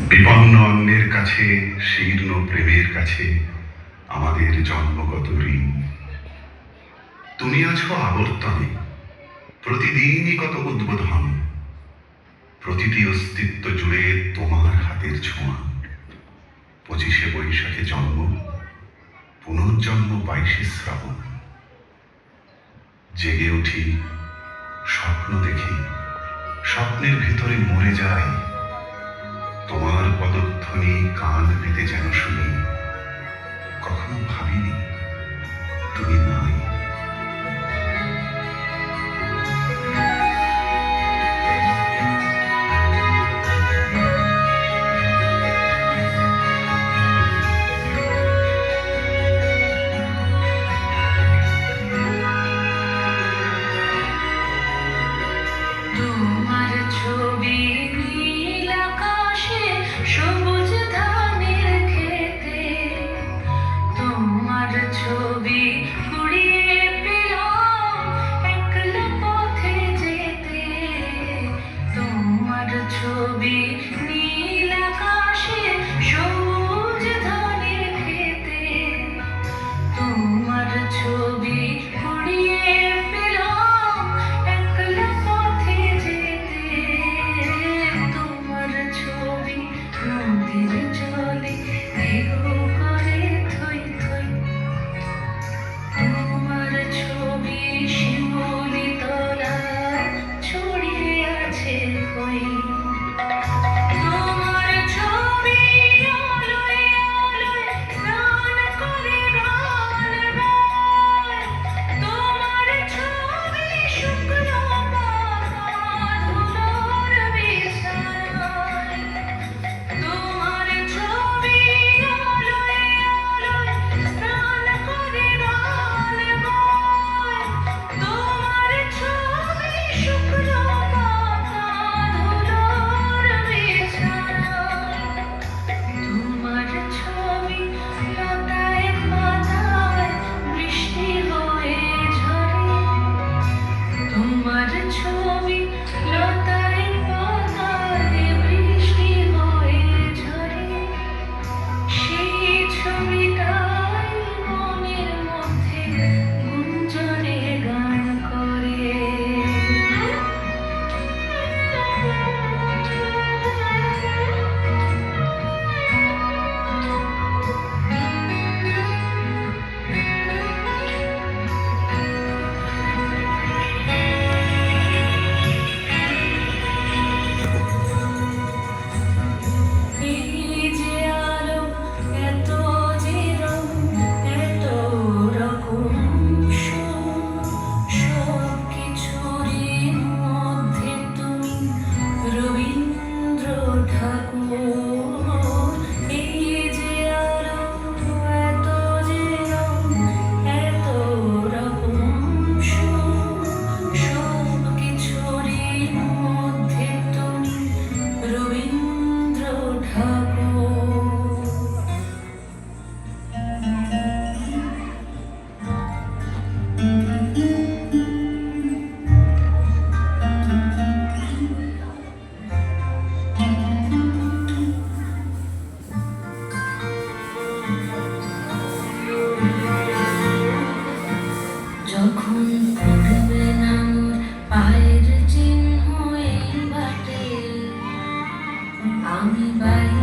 বিপন্ন অন্যের কাছে, শীর্ণ প্রেমের কাছে আমাদের জন্মগত ঋণ। তুমি আছো আবর্তনে, প্রতিদিনই কত উদ্বোধন, প্রতিটি অস্তিত্ব জুড়ে তোমার হাতের ছোঁয়া। 25শে বৈশাখে জন্ম, পুনর্জন্ম 22শে শ্রাবণ। জেগে উঠি, স্বপ্ন দেখি, স্বপ্নের ভিতরে মরে যাই। তোমার পদধ্বনি কান পেতে যেন শুনি, কখনো ভাবিনি তুমি নাই। তোমার ছবি নীল আকাশে, সবুজ ধানের খেতে, তোমার ছবি কুড়িয়ে পেলাম একলা পথে যেতে। তোমার ছবি নীল আকাশে, সবুজ ধানের খেতে, তোমার ছবি কুড়িয়ে পেলাম একলা পথে যেতে। তোমার ছবি নদীর জলে ঢেউ করে থই থই, তোমার ছবি শিমুলি তলায় ছড়িয়ে আছে কই। তোমার ছবি আলোয় আলোয় স্নান করে গান গায়, তোমার ছবি শুকনো পাতা ধুলোর বিছানায়। তোমার ছবি আলোয় আলোয় স্নান করে গান গায়, তোমার ছবি শুকনো পাতা ধুলোর বিছানায়। তোমার ছবি লতায় পাতায় বৃষ্টি হয়ে ঝরে, তোমার ছবি লতায় পাতায় বৃষ্টি হয়ে ঝরে। সেই ছবিটাই মনের মধ্যে গুঞ্জনে গান করে। এই যে আলো, এত যে রং, এত রকম সুর, সব কিছুরই মধ্যে তুমি রবীন্দ্র ঠাকুর। এই যে আলো, এত যে রং, এত রকম সুর, সব কিছুরই মধ্যে তুমি রবীন্দ্র ঠাকুর। যখন পড়বে না মোর পায়ের চিহ্ন এই বাটে, আমি বাইরে